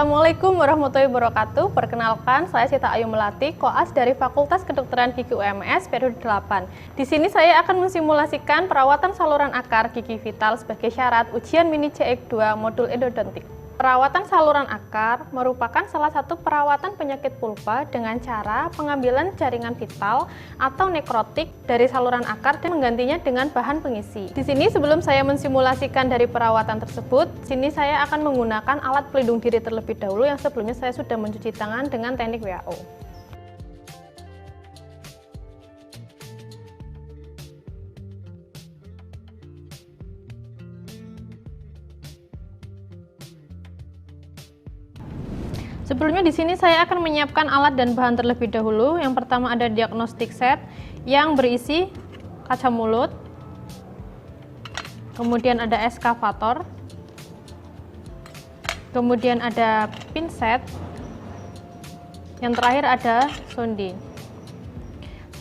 Assalamualaikum warahmatullahi wabarakatuh. Perkenalkan, saya Sita Ayu Melati, koas dari Fakultas Kedokteran Gigi UMS periode 8. Di sini saya akan mensimulasikan perawatan saluran akar gigi vital sebagai syarat ujian mini CX2 modul endodontik. Perawatan saluran akar merupakan salah satu perawatan penyakit pulpa dengan cara pengambilan jaringan vital atau nekrotik dari saluran akar dan menggantinya dengan bahan pengisi. Di sini sebelum saya mensimulasikan dari perawatan tersebut, sini saya akan menggunakan alat pelindung diri terlebih dahulu yang sebelumnya saya sudah mencuci tangan dengan teknik WHO. Sebelumnya di sini saya akan menyiapkan alat dan bahan terlebih dahulu. Yang pertama ada diagnostik set yang berisi kaca mulut. Kemudian ada eskavator. Kemudian ada pinset. Yang terakhir ada sondi.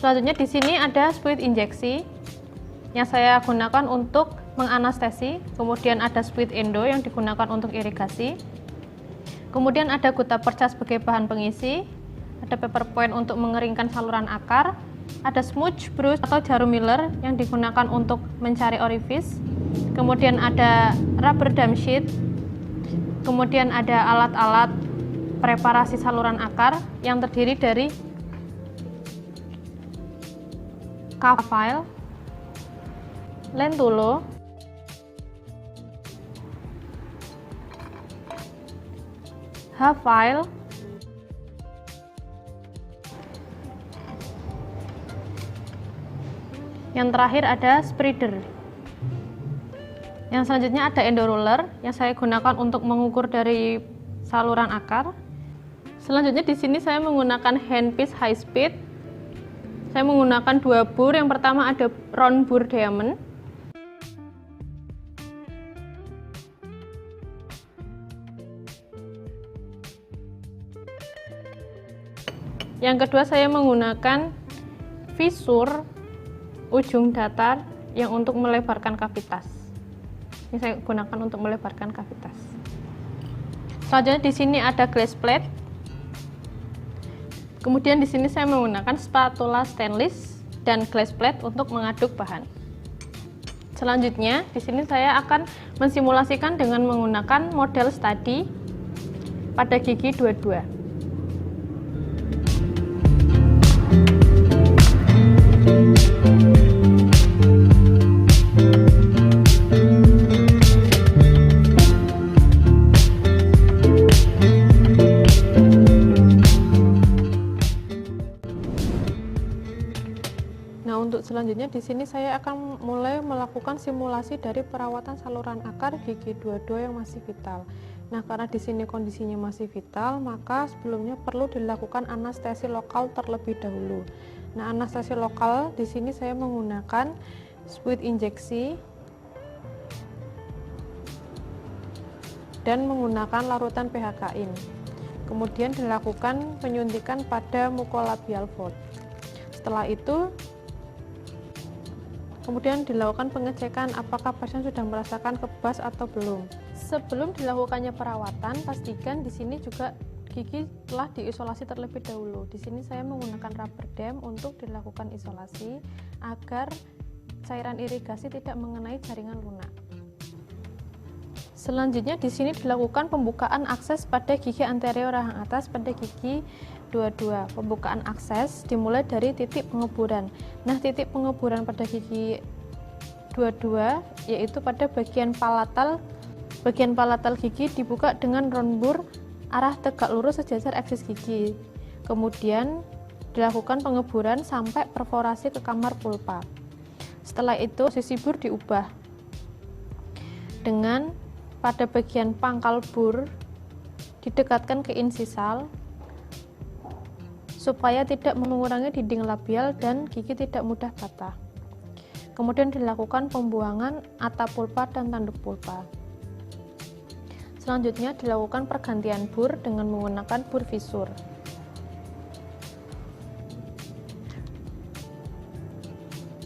Selanjutnya di sini ada spuit injeksi yang saya gunakan untuk menganestesi. Kemudian ada spuit endo yang digunakan untuk irigasi. Kemudian ada gutta perca sebagai bahan pengisi, ada paper point untuk mengeringkan saluran akar, ada smooth brush atau jarum Miller yang digunakan untuk mencari orifice, kemudian ada rubber dam sheet, kemudian ada alat-alat preparasi saluran akar yang terdiri dari K-file, lentulo, H-file, yang terakhir ada spreader. Yang selanjutnya ada endoruler yang saya gunakan untuk mengukur dari saluran akar. Selanjutnya di sini saya menggunakan handpiece high speed. Saya menggunakan dua bur. Yang pertama ada round bur diamond. Yang kedua saya menggunakan visur ujung datar yang untuk melebarkan kavitas. Ini saya gunakan untuk melebarkan kavitas. Selanjutnya di sini ada glass plate. Kemudian di sini saya menggunakan spatula stainless dan glass plate untuk mengaduk bahan. Selanjutnya di sini saya akan mensimulasikan dengan menggunakan model study pada gigi 22. Nah, untuk selanjutnya di sini saya akan mulai melakukan simulasi dari perawatan saluran akar gigi 22 yang masih vital. Nah, karena di sini kondisinya masih vital, maka sebelumnya perlu dilakukan anestesi lokal terlebih dahulu. Nah, anestesi lokal di sini saya menggunakan spuit injeksi dan menggunakan larutan pH kain. Kemudian dilakukan penyuntikan pada mukolabial fold. Setelah itu kemudian dilakukan pengecekan apakah pasien sudah merasakan kebas atau belum. Sebelum dilakukannya perawatan, pastikan di sini juga gigi telah diisolasi terlebih dahulu. Di sini saya menggunakan rubber dam untuk dilakukan isolasi agar cairan irigasi tidak mengenai jaringan lunak. Selanjutnya di sini dilakukan pembukaan akses pada gigi anterior rahang atas pada gigi 22. Pembukaan akses dimulai dari titik pengeburan. Nah, titik pengeburan pada gigi 22 yaitu pada bagian palatal. Bagian palatal gigi dibuka dengan round bur arah tegak lurus sejajar eksis gigi. Kemudian dilakukan pengeburan sampai perforasi ke kamar pulpa. Setelah itu posisi bur diubah dengan pada bagian pangkal bur didekatkan ke insisal supaya tidak mengurangi dinding labial dan gigi tidak mudah patah. Kemudian dilakukan pembuangan atap pulpa dan tanduk pulpa. Selanjutnya dilakukan pergantian bur dengan menggunakan bur visur.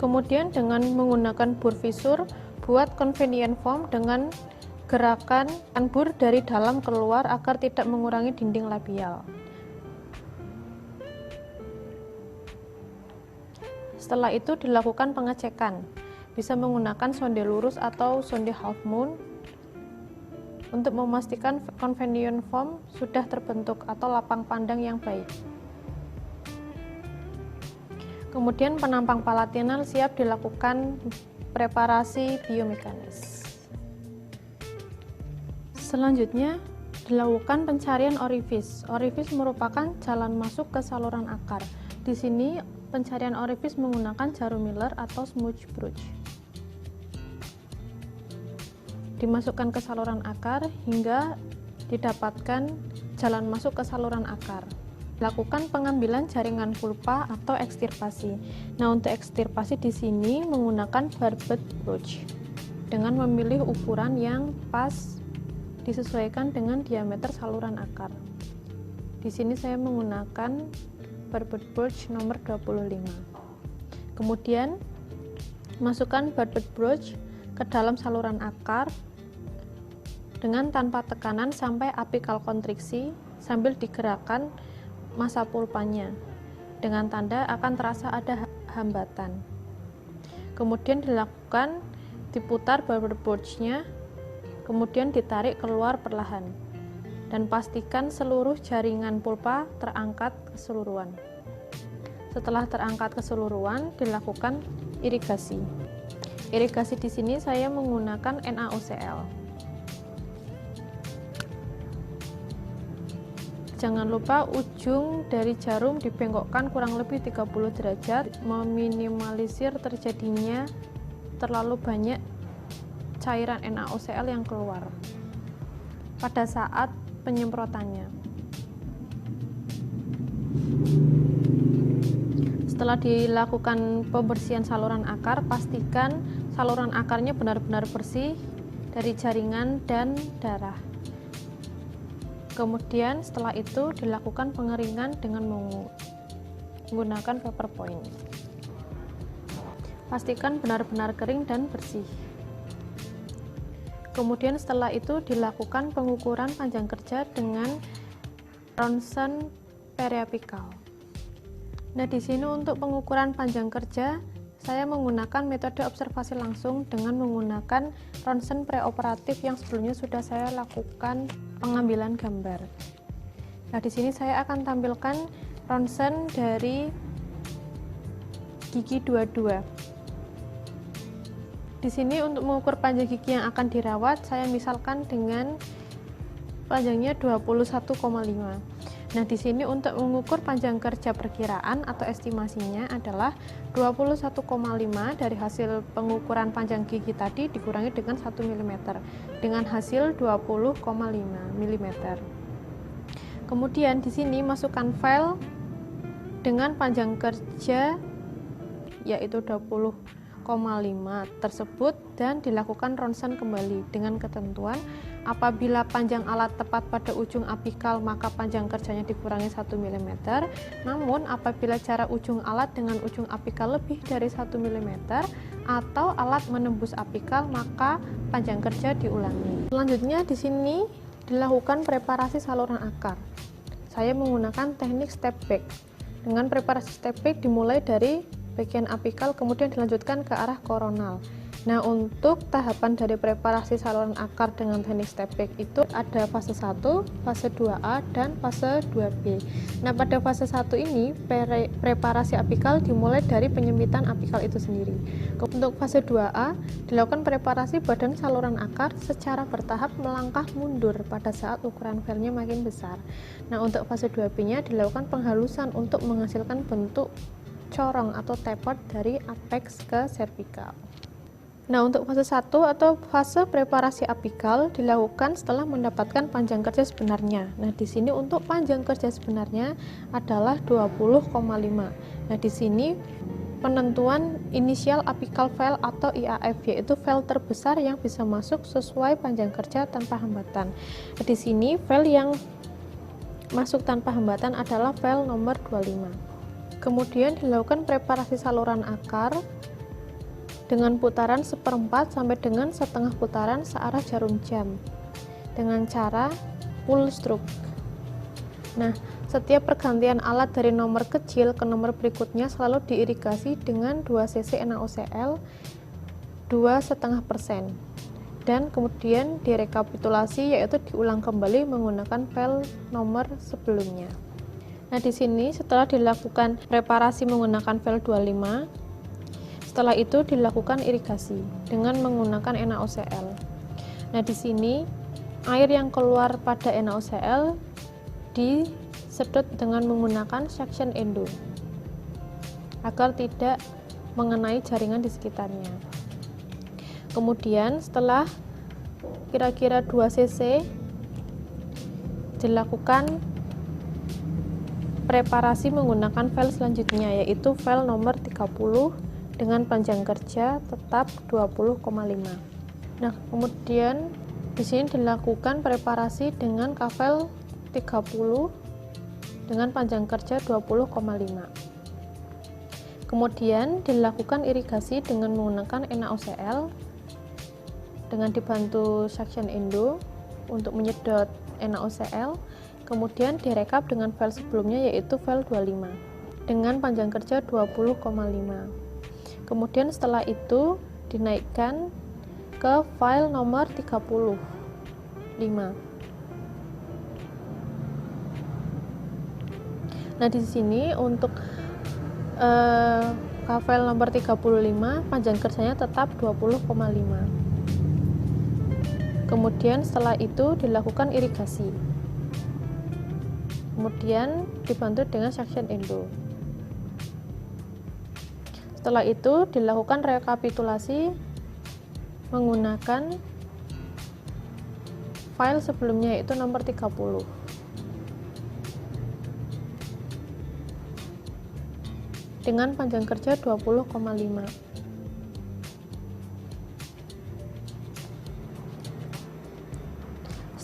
Kemudian dengan menggunakan bur visur, buat convenient form dengan gerakan bur dari dalam keluar agar tidak mengurangi dinding labial. Setelah itu dilakukan pengecekan, bisa menggunakan sonde lurus atau sonde half moon untuk memastikan convection form sudah terbentuk atau lapang pandang yang baik. Kemudian penampang palatinal siap dilakukan preparasi biomekanis. Selanjutnya dilakukan pencarian orifis. Orifis merupakan jalan masuk ke saluran akar. Di sini pencarian orifis menggunakan jarum Miller atau smooth broach. Dimasukkan ke saluran akar hingga didapatkan jalan masuk ke saluran akar. Lakukan pengambilan jaringan pulpa atau ekstirpasi. Nah, untuk ekstirpasi di sini menggunakan barbed broach dengan memilih ukuran yang pas disesuaikan dengan diameter saluran akar. Di sini saya menggunakan barbed broach nomor 25. Kemudian masukkan barbed broach ke dalam saluran akar dengan tanpa tekanan sampai apikal kontriksi sambil digerakkan massa pulpanya dengan tanda akan terasa ada hambatan. Kemudian diputar barbed broach-nya, kemudian ditarik keluar perlahan dan pastikan seluruh jaringan pulpa terangkat keseluruhan. Setelah terangkat keseluruhan, dilakukan irigasi. Irigasi di sini saya menggunakan NaOCl. Jangan lupa ujung dari jarum dibengkokkan kurang lebih 30 derajat, meminimalisir terjadinya terlalu banyak cairan NaOCl yang keluar pada saat penyemprotannya. Setelah dilakukan pembersihan saluran akar, pastikan saluran akarnya benar-benar bersih dari jaringan dan darah. Kemudian setelah itu dilakukan pengeringan dengan menggunakan paper point. Pastikan benar-benar kering dan bersih. Kemudian setelah itu dilakukan pengukuran panjang kerja dengan ronsen periapikal. Nah, di sini untuk pengukuran panjang kerja saya menggunakan metode observasi langsung dengan menggunakan ronsen preoperatif yang sebelumnya sudah saya lakukan pengambilan gambar. Nah, di sini saya akan tampilkan ronsen dari gigi 22. Di sini untuk mengukur panjang gigi yang akan dirawat, saya misalkan dengan panjangnya 21,5. Nah, di sini untuk mengukur panjang kerja perkiraan atau estimasinya adalah 21,5 dari hasil pengukuran panjang gigi tadi dikurangi dengan 1 mm dengan hasil 20,5 mm. Kemudian di sini masukkan file dengan panjang kerja yaitu 20,5 tersebut dan dilakukan ronsen kembali dengan ketentuan apabila panjang alat tepat pada ujung apikal maka panjang kerjanya dikurangi 1 mm, namun apabila jarak ujung alat dengan ujung apikal lebih dari 1 mm atau alat menembus apikal maka panjang kerja diulangi. Selanjutnya di sini dilakukan preparasi saluran akar. Saya menggunakan teknik step back. Dengan preparasi step back dimulai dari bagian apikal kemudian dilanjutkan ke arah koronal. Nah, untuk tahapan dari preparasi saluran akar dengan teknik step back itu ada fase 1, fase 2A, dan fase 2B. Nah, pada fase 1 ini preparasi apikal dimulai dari penyempitan apikal itu sendiri. Untuk fase 2A dilakukan preparasi badan saluran akar secara bertahap melangkah mundur pada saat ukuran filenya makin besar. Nah, untuk fase 2B-nya dilakukan penghalusan untuk menghasilkan bentuk corong atau tapered dari apex ke cervical. Nah, untuk fase 1 atau fase preparasi apikal dilakukan setelah mendapatkan panjang kerja sebenarnya. Nah, di sini untuk panjang kerja sebenarnya adalah 20,5. Nah, di sini penentuan inisial apical file atau IAF yaitu file terbesar yang bisa masuk sesuai panjang kerja tanpa hambatan. Nah, di sini file yang masuk tanpa hambatan adalah file nomor 25. Kemudian dilakukan preparasi saluran akar dengan putaran 1/4 sampai dengan setengah putaran searah jarum jam dengan cara pull stroke. Nah, setiap pergantian alat dari nomor kecil ke nomor berikutnya selalu diirigasi dengan 2 cc NaOCl 2,5% dan kemudian direkapitulasi, yaitu diulang kembali menggunakan file nomor sebelumnya. Nah, di sini setelah dilakukan preparasi menggunakan file 25, setelah itu dilakukan irigasi dengan menggunakan NaOCl. Nah, di sini air yang keluar pada NaOCl disedot dengan menggunakan suction endo agar tidak mengenai jaringan di sekitarnya. Kemudian setelah kira-kira 2 cc dilakukan preparasi menggunakan file selanjutnya, yaitu file nomor 30 dengan panjang kerja tetap 20,5. Nah, kemudian di sini dilakukan preparasi dengan kafel 30 dengan panjang kerja 20,5. Kemudian dilakukan irigasi dengan menggunakan NaOCl dengan dibantu suction endo untuk menyedot NaOCl. Kemudian direkap dengan file sebelumnya, yaitu file 25 dengan panjang kerja 20,5. Kemudian setelah itu dinaikkan ke file nomor 35. Nah, di sini untuk file nomor 35 panjang kerjanya tetap 20,5. Kemudian setelah itu dilakukan irigasi, kemudian dibantu dengan suction endo. Setelah itu dilakukan rekapitulasi menggunakan file sebelumnya, yaitu nomor 30 dengan panjang kerja 20,5.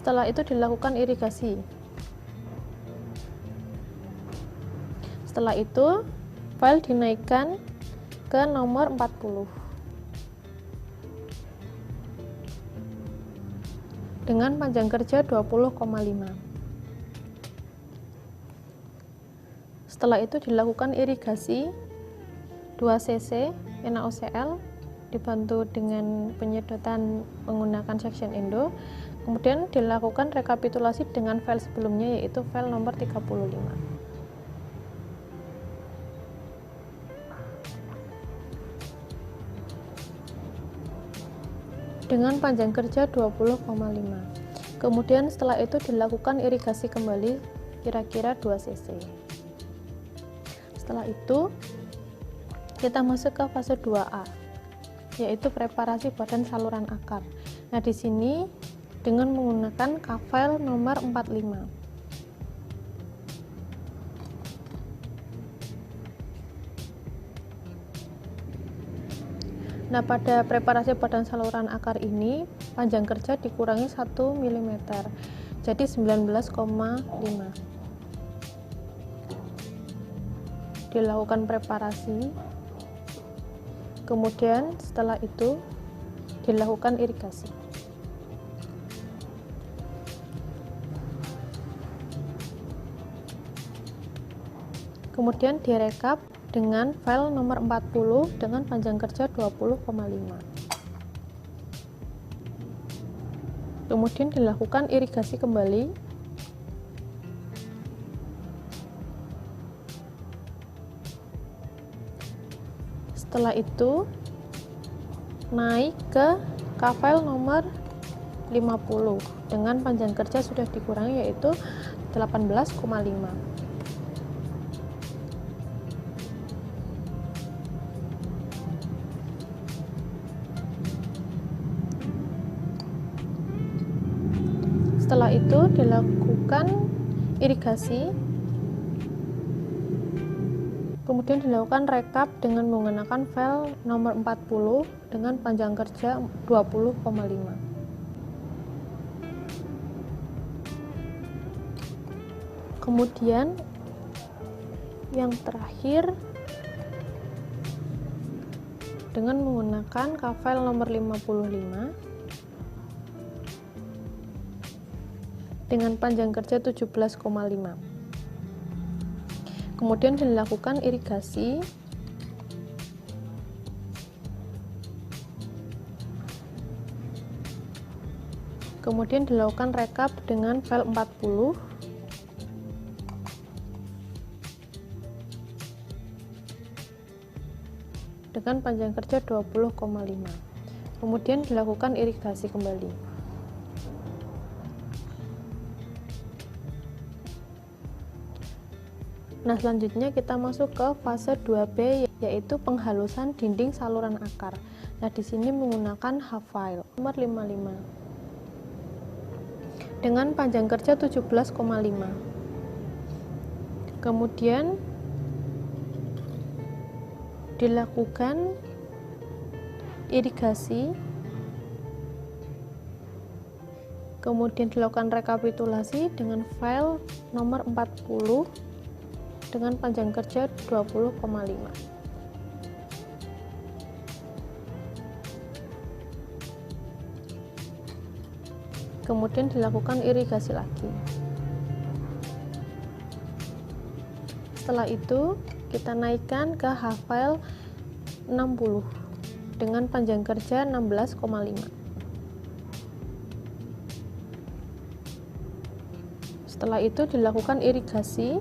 Setelah itu dilakukan irigasi. Setelah itu file dinaikkan ke nomor 40 dengan panjang kerja 20,5. Setelah itu dilakukan irigasi 2 cc NaOCl dibantu dengan penyedotan menggunakan suction endo. Kemudian dilakukan rekapitulasi dengan file sebelumnya, yaitu file nomor 35. Dengan panjang kerja 20,5. Kemudian setelah itu dilakukan irigasi kembali kira-kira 2 cc. Setelah itu kita masuk ke fase 2A, yaitu preparasi badan saluran akar. Nah, di sini dengan menggunakan kafel nomor 45. Nah, pada preparasi badan saluran akar ini panjang kerja dikurangi 1 mm, jadi 19,5. Dilakukan preparasi, kemudian setelah itu dilakukan irigasi. Kemudian direkap dengan file nomor 40 dengan panjang kerja 20,5. Kemudian dilakukan irigasi kembali. Setelah itu naik ke kafel nomor 50 dengan panjang kerja sudah dikurangi, yaitu 18,5. Setelah itu dilakukan irigasi, kemudian dilakukan rekap dengan menggunakan file nomor 40 dengan panjang kerja 20,5. Kemudian yang terakhir dengan menggunakan kafel nomor 55 dengan panjang kerja 17,5. Kemudian dilakukan irigasi kemudian dilakukan rekap dengan file 40 dengan panjang kerja 20,5. Kemudian dilakukan irigasi kembali. Nah, selanjutnya kita masuk ke fase 2B, yaitu penghalusan dinding saluran akar. Nah, di sini menggunakan H-file nomor 55 dengan panjang kerja 17,5. Kemudian dilakukan irigasi, kemudian dilakukan rekapitulasi dengan file nomor 40 dengan panjang kerja 20,5. Kemudian dilakukan irigasi lagi. Setelah itu kita naikkan ke H-file 60 dengan panjang kerja 16,5. Setelah itu dilakukan irigasi,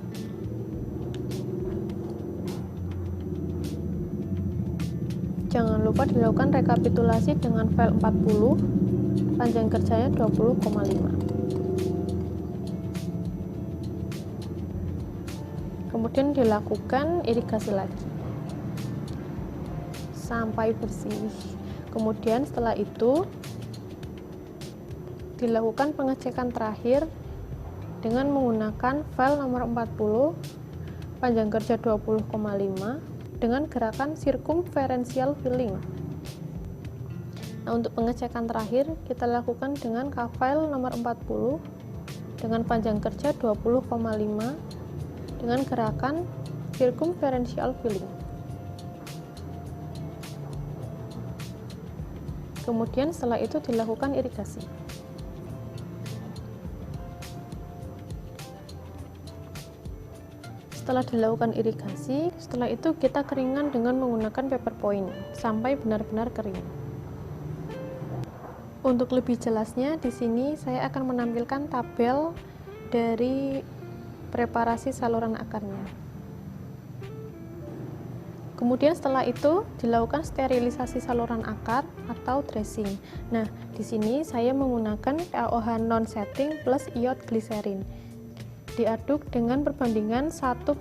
jangan lupa dilakukan rekapitulasi dengan file 40, panjang kerjanya 20,5. Kemudian dilakukan irigasi lagi sampai bersih. Kemudian setelah itu dilakukan pengecekan terakhir dengan menggunakan file nomor 40, panjang kerja 20,5 dengan gerakan circumferential filling. Nah, untuk pengecekan terakhir kita lakukan dengan file nomor 40 dengan panjang kerja 20,5 dengan gerakan circumferential filling. Kemudian setelah itu dilakukan irigasi. Setelah dilakukan irigasi, setelah itu kita keringkan dengan menggunakan paper point sampai benar-benar kering. Untuk lebih jelasnya, di sini saya akan menampilkan tabel dari preparasi saluran akarnya. Kemudian setelah itu dilakukan sterilisasi saluran akar atau dressing. Nah, di sini saya menggunakan KOH non-setting plus iod gliserin. Diaduk dengan perbandingan 1:1,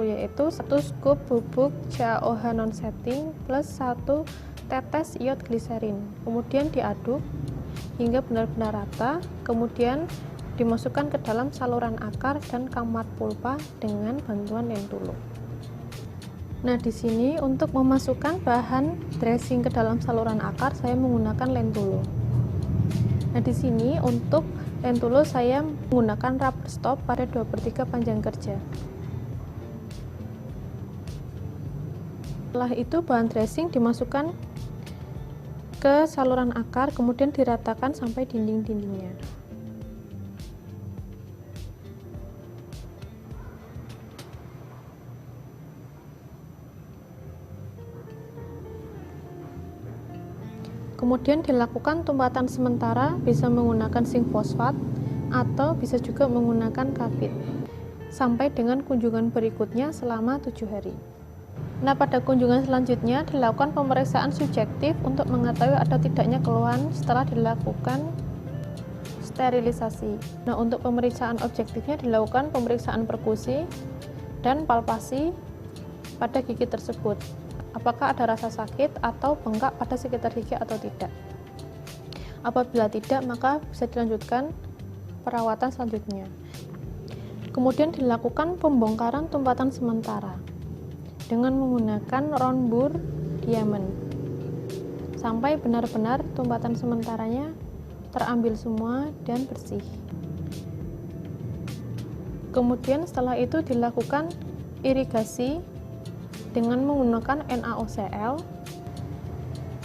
yaitu 1 scoop bubuk CaOH non-setting plus 1 tetes iod gliserin. Kemudian diaduk hingga benar-benar rata, kemudian dimasukkan ke dalam saluran akar dan kamar pulpa dengan bantuan lentulo. Nah, di sini untuk memasukkan bahan dressing ke dalam saluran akar saya menggunakan lentulo. Nah, di sini untuk lentulo saya menggunakan rubber stop pada 2/3 panjang kerja. Setelah itu bahan dressing dimasukkan ke saluran akar, kemudian diratakan sampai dinding-dindingnya. Kemudian dilakukan tumpatan sementara, bisa menggunakan zinc fosfat atau bisa juga menggunakan karbit sampai dengan kunjungan berikutnya selama 7 hari. Nah, pada kunjungan selanjutnya dilakukan pemeriksaan subjektif untuk mengetahui ada tidaknya keluhan setelah dilakukan sterilisasi. Nah, untuk pemeriksaan objektifnya dilakukan pemeriksaan perkusi dan palpasi pada gigi tersebut. Apakah ada rasa sakit atau bengkak pada sekitar gigi atau tidak. Apabila tidak, maka bisa dilanjutkan perawatan selanjutnya. Kemudian dilakukan pembongkaran tumpatan sementara dengan menggunakan round bur diamond sampai benar-benar tumpatan sementaranya terambil semua dan bersih. Kemudian setelah itu dilakukan irigasi dengan menggunakan NaOCl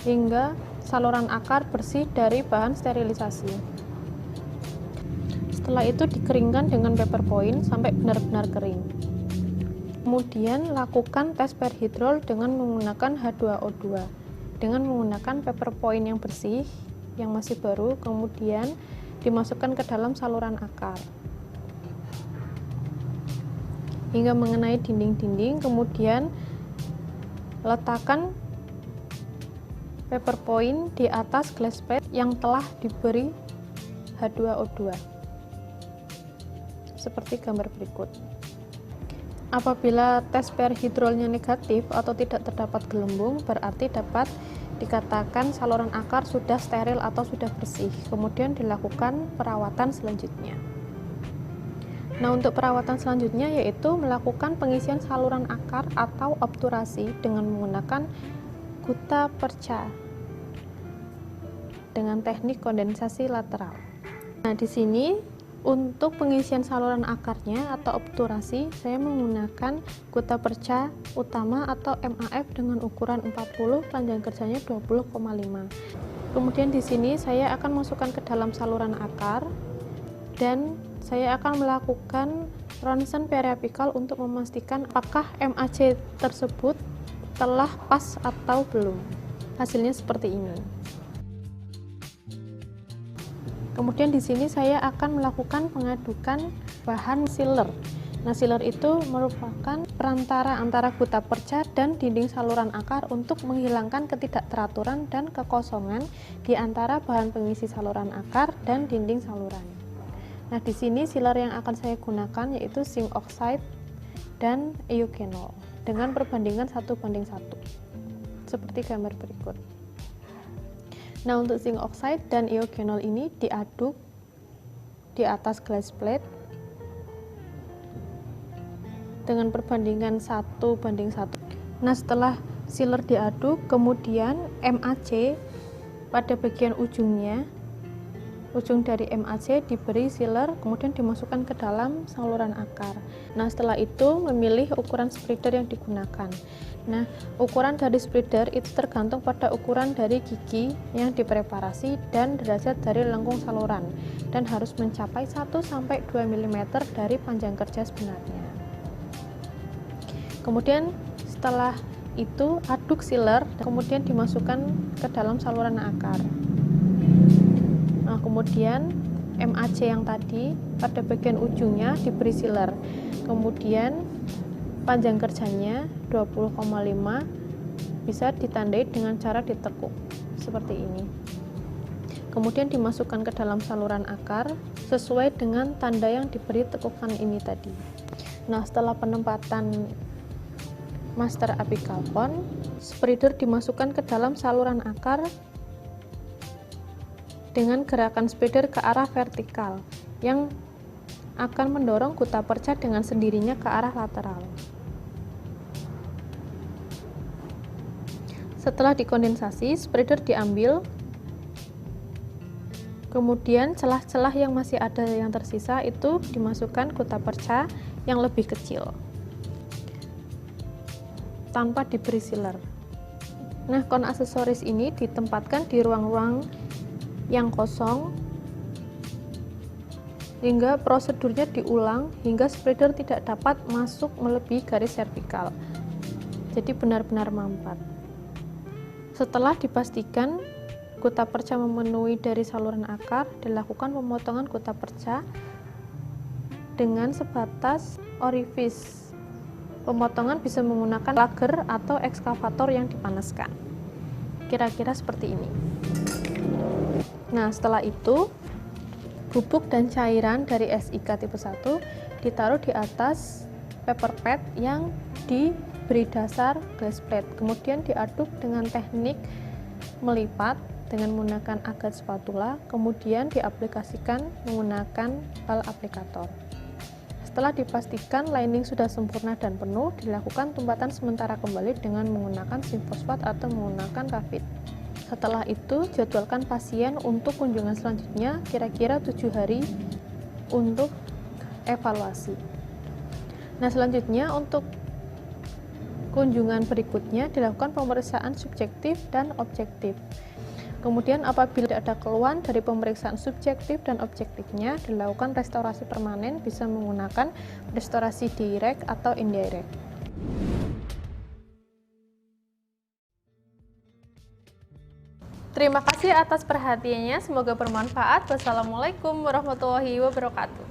hingga saluran akar bersih dari bahan sterilisasi. Setelah itu dikeringkan dengan paper point sampai benar-benar kering. Kemudian lakukan tes perhidrol dengan menggunakan H2O2 dengan menggunakan paper point yang bersih yang masih baru, kemudian dimasukkan ke dalam saluran akar hingga mengenai dinding-dinding, kemudian letakkan paper point di atas glass plate yang telah diberi H2O2 seperti gambar berikut. Apabila tes perhidrolnya negatif atau tidak terdapat gelembung, berarti dapat dikatakan saluran akar sudah steril atau sudah bersih. Kemudian dilakukan perawatan selanjutnya. Nah, untuk perawatan selanjutnya yaitu melakukan pengisian saluran akar atau obturasi dengan menggunakan gutta perca dengan teknik kondensasi lateral. Nah, di sini untuk pengisian saluran akarnya atau obturasi, saya menggunakan gutta perca utama atau MAF dengan ukuran 40, panjang kerjanya 20,5. Kemudian di sini saya akan masukkan ke dalam saluran akar dan saya akan melakukan ronsen periapikal untuk memastikan apakah MAC tersebut telah pas atau belum. Hasilnya seperti ini. Kemudian di sini saya akan melakukan pengadukan bahan sealer. Nah, sealer itu merupakan perantara antara gutta perca dan dinding saluran akar untuk menghilangkan ketidakteraturan dan kekosongan di antara bahan pengisi saluran akar dan dinding saluran. Nah, di sini sealer yang akan saya gunakan yaitu zinc oxide dan eugenol dengan perbandingan 1:1 seperti gambar berikut. Nah, untuk zinc oxide dan eugenol ini diaduk di atas glass plate dengan perbandingan 1:1. Nah, setelah sealer diaduk, kemudian MAC pada bagian ujung dari MAC diberi sealer, kemudian dimasukkan ke dalam saluran akar. Nah, setelah itu memilih ukuran spreader yang digunakan. Nah, ukuran dari spreader itu tergantung pada ukuran dari gigi yang dipreparasi dan derajat dari lengkung saluran, dan harus mencapai 1-2 mm dari panjang kerja sebenarnya. Kemudian setelah itu aduk sealer, kemudian dimasukkan ke dalam saluran akar. Nah, kemudian MAC yang tadi pada bagian ujungnya diberi sealer, kemudian panjang kerjanya 20,5 bisa ditandai dengan cara ditekuk seperti ini. Kemudian dimasukkan ke dalam saluran akar sesuai dengan tanda yang diberi tekukan ini tadi. Nah, setelah penempatan master apical pond, spreader dimasukkan ke dalam saluran akar dengan gerakan spreader ke arah vertikal yang akan mendorong gutta perca dengan sendirinya ke arah lateral. Setelah dikondensasi, spreader diambil, kemudian celah-celah yang masih ada yang tersisa itu dimasukkan gutta perca yang lebih kecil tanpa diberi sealer. Nah, kon aksesoris ini ditempatkan di ruang-ruang yang kosong hingga prosedurnya diulang hingga spreader tidak dapat masuk melebihi garis vertikal, jadi benar-benar mampet. Setelah dipastikan gutta perca memenuhi dari saluran akar, dilakukan pemotongan gutta perca dengan sebatas orifice. Pemotongan bisa menggunakan lager atau ekskavator yang dipanaskan, kira-kira seperti ini. Nah, setelah itu bubuk dan cairan dari SIK tipe 1 ditaruh di atas paper pad yang diberi dasar glass plate, kemudian diaduk dengan teknik melipat dengan menggunakan agat spatula, kemudian diaplikasikan menggunakan bal aplikator. Setelah dipastikan lining sudah sempurna dan penuh, dilakukan tumpatan sementara kembali dengan menggunakan zinc fosfat atau menggunakan kafit. Setelah itu, jadwalkan pasien untuk kunjungan selanjutnya kira-kira 7 hari untuk evaluasi. Nah, selanjutnya untuk Kunjungan berikutnya dilakukan pemeriksaan subjektif dan objektif. Kemudian apabila tidak ada keluhan dari pemeriksaan subjektif dan objektifnya, dilakukan restorasi permanen bisa menggunakan restorasi direct atau indirect. Terima kasih atas perhatiannya, semoga bermanfaat. Wassalamualaikum warahmatullahi wabarakatuh.